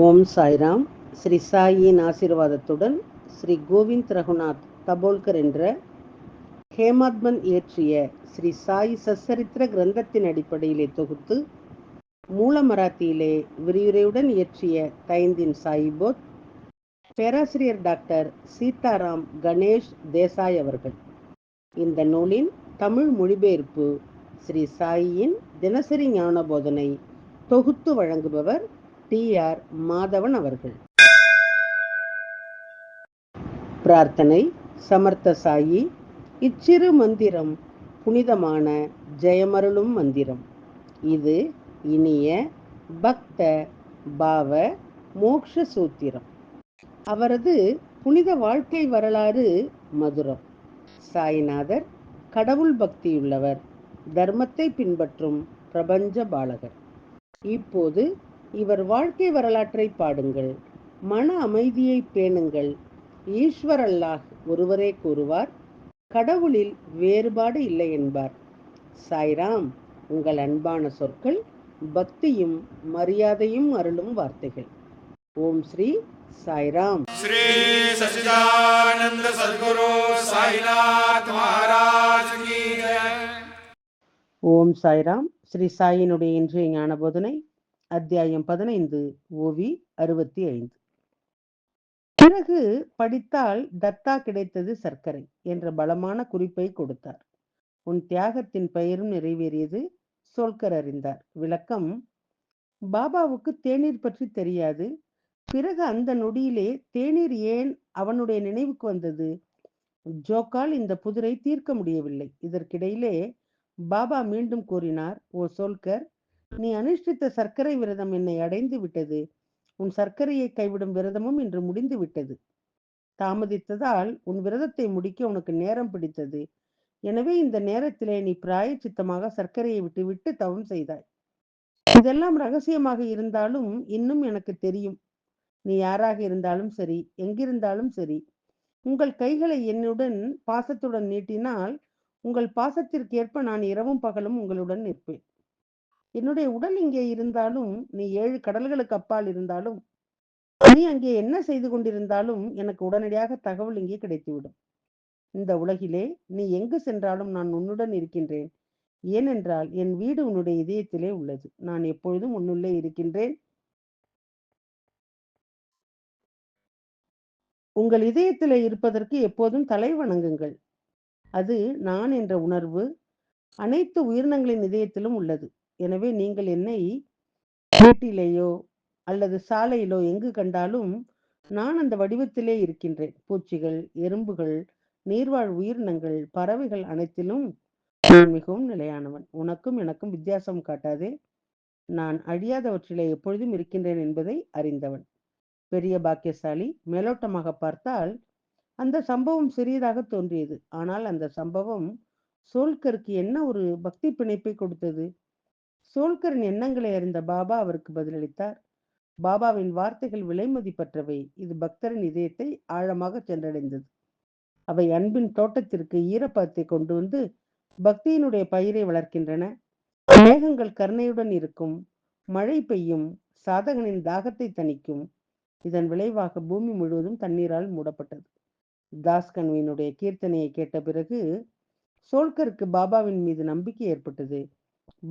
ஓம் சாய்ராம். ஸ்ரீ சாயின் ஆசீர்வாதத்துடன் ஸ்ரீ கோவிந்த் ரகுநாத் தபோல்கர் என்ற ஹேமாத்மன் இயற்றிய ஸ்ரீ சாய் சச்சரித்திர கிரந்தத்தின் அடிப்படையிலே தொகுத்து மூல மராத்தியிலே விரிவுரையுடன் இயற்றிய தைந்தின் சாயிபோத் பேராசிரியர் டாக்டர் சீதாராம் கணேஷ் தேசாய் அவர்கள். இந்த நூலின் தமிழ் மொழிபெயர்ப்பு ஸ்ரீ சாயின் தினசரி ஞான போதனை தொகுத்து வழங்குபவர் டி.ஆர். மாதவன் அவர்கள். பிரார்த்தனை. சமர்த்த சாயி, இச்சிறு மந்திரம் புனிதமான ஜெயமருளும் மந்திரம். இது இனிய பக்த பாவ மோக்ஷ சூத்திரம். அவரது புனித வாழ்க்கை வரலாறு மதுரம். சாய்நாதர் கடவுள் பக்தியுள்ளவர், தர்மத்தை பின்பற்றும் பிரபஞ்ச பாலகர். இப்போது இவர் வாழ்க்கை வரலாற்றை பாடுங்கள். மன அமைதியை பேணுங்கள். ஈஸ்வர் அல்லாஹ் ஒருவரே கூறுவார், கடவுளில் வேறுபாடு இல்லை என்பார். சாய்ராம் உங்கள் அன்பான சொற்கள், பக்தியும் மரியாதையும் அருளும் வார்த்தைகள். ஓம் ஸ்ரீ சாய்ராம். ஸ்ரீ சச்சிதானந்த சத்குரு சாய்நாத் மகாராஜ் கி ஜெய். ஓம் சாய்ராம். ஸ்ரீ சாயினுடைய இன்றைய ஞான போதனை அத்தியாயம் 15, ஓவி 65. பிறகு படித்தால் தத்தா கிடைத்தது சர்க்கரை என்ற பலமான குறிப்பை கொடுத்தார். உன் தியாகத்தின் பெயரும் நிறைவேறியது, சோல்கர் அறிந்தார். விளக்கம்: பாபாவுக்கு தேநீர் பற்றி தெரியாது. பிறகு அந்த நொடியிலே தேநீர் ஏன் அவனுடைய நினைவுக்கு வந்தது? ஜோக்கால் இந்த புதிரை தீர்க்க முடியவில்லை. இதற்கிடையிலே பாபா மீண்டும் கூறினார், ஓ சோல்கர், நீ அனுஷ்டித்த சர்க்கரை விரதம் என்னை அடைந்து விட்டது. உன் சர்க்கரையை கைவிடும் விரதமும் இன்று முடிந்து விட்டது. தாமதித்ததால் உன் விரதத்தை முடிக்க உனக்கு நேரம் பிடித்தது. எனவே இந்த நேரத்திலே நீ பிராயச்சித்தமாக சர்க்கரையை விட்டுவிட்டு தவம் செய்தாய். இதெல்லாம் ரகசியமாக இருந்தாலும் இன்னும் எனக்கு தெரியும். நீ யாராக இருந்தாலும் சரி, எங்கிருந்தாலும் சரி, உங்கள் கைகளை என்னுடன் பாசத்துடன் நீட்டினால் உங்கள் பாசத்திற்கேற்ப நான் இரவும் பகலும் உங்களுடன் நிற்பேன். என்னுடைய உடல் இங்கே இருந்தாலும், நீ 7 கடல்களுக்கு அப்பால் இருந்தாலும், நீ அங்கே என்ன செய்து கொண்டிருந்தாலும் எனக்கு உடனடியாக தகவல் இங்கே கிடைத்துவிடும். இந்த உலகிலே நீ எங்கு சென்றாலும் நான் உன்னுடன் இருக்கின்றேன். ஏனென்றால் என் வீடு உன்னுடைய இதயத்திலே உள்ளது. நான் எப்பொழுதும் உன்னுள்ளே இருக்கின்றேன். உங்கள் இதயத்திலே இருப்பதற்கு எப்போதும் தலை வணங்குங்கள். அது நான் என்ற உணர்வு அனைத்து உயிரினங்களின் இதயத்திலும் உள்ளது. எனவே நீங்கள் என்னை வீட்டிலேயோ அல்லது சாலையிலோ எங்கு கண்டாலும் நான் அந்த வடிவத்திலே இருக்கின்றேன். பூச்சிகள், எறும்புகள், நீர்வாழ் உயிரினங்கள், பறவைகள் அனைத்திலும் நான் மிகவும் நிலையானவன். உனக்கும் எனக்கும் வித்தியாசம் காட்டாதே. நான் அழியாதவற்றிலே எப்பொழுதும் இருக்கின்றேன் என்பதை அறிந்தவன். பெரிய பாக்கியசாலி. மேலோட்டமாக பார்த்தால் அந்த சம்பவம் சிறியதாக தோன்றியது. ஆனால் அந்த சம்பவம் சோல்கருக்கு என்ன ஒரு பக்தி பிணைப்பை கொடுத்தது. சோல்கரின் எண்ணங்களை அறிந்த பாபா அவருக்கு பதிலளித்தார். பாபாவின் வார்த்தைகள் விலை மதிப்பற்றவை. இது பக்தரின் இதயத்தை ஆழமாக சென்றடைந்தது. அவை அன்பின் தோட்டத்திற்கு ஈரப்பதத்தை கொண்டு வந்து பக்தியினுடைய பயிரை வளர்க்கின்றன. மேகங்கள் கருணையுடன் இருக்கும், மழை பெய்யும், சாதகனின் தாகத்தை தணிக்கும். இதன் விளைவாக பூமி முழுவதும் தண்ணீரால் மூடப்பட்டது. தாஸ்கன்வினுடைய கீர்த்தனையை கேட்ட பிறகு சோல்கருக்கு பாபாவின் மீது நம்பிக்கை ஏற்பட்டது.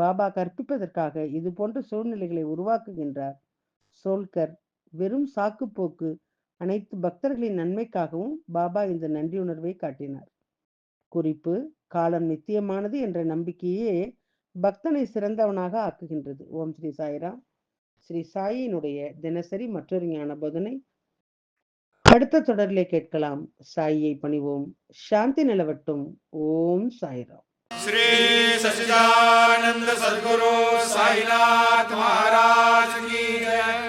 பாபா கற்பிப்பதற்காக இது போன்ற சூழ்நிலைகளை உருவாக்குகின்றார். சோல்கர் வெறும் சாக்குப்போக்கு. அனைத்து பக்தர்களின் நன்மைக்காகவும் பாபா இந்த நன்றியுணர்வை காட்டினார். குறிப்பு: காலம் நித்தியமானது என்ற நம்பிக்கையே பக்தனை சிறந்தவனாக ஆக்குகின்றது. ஓம் ஸ்ரீ சாய்ராம். ஸ்ரீ சாயினுடைய தினசரி மற்றொரு ஞான போதனை அடுத்த தொடரிலே கேட்கலாம். சாயியை பணிவோம். சாந்தி நிலவட்டும். ஓம் சாய்ராம். ஸ்ரீ சச்சிதானந்த சத்குரு சாய்நாத் மகாராஜ் கி ஜெய்.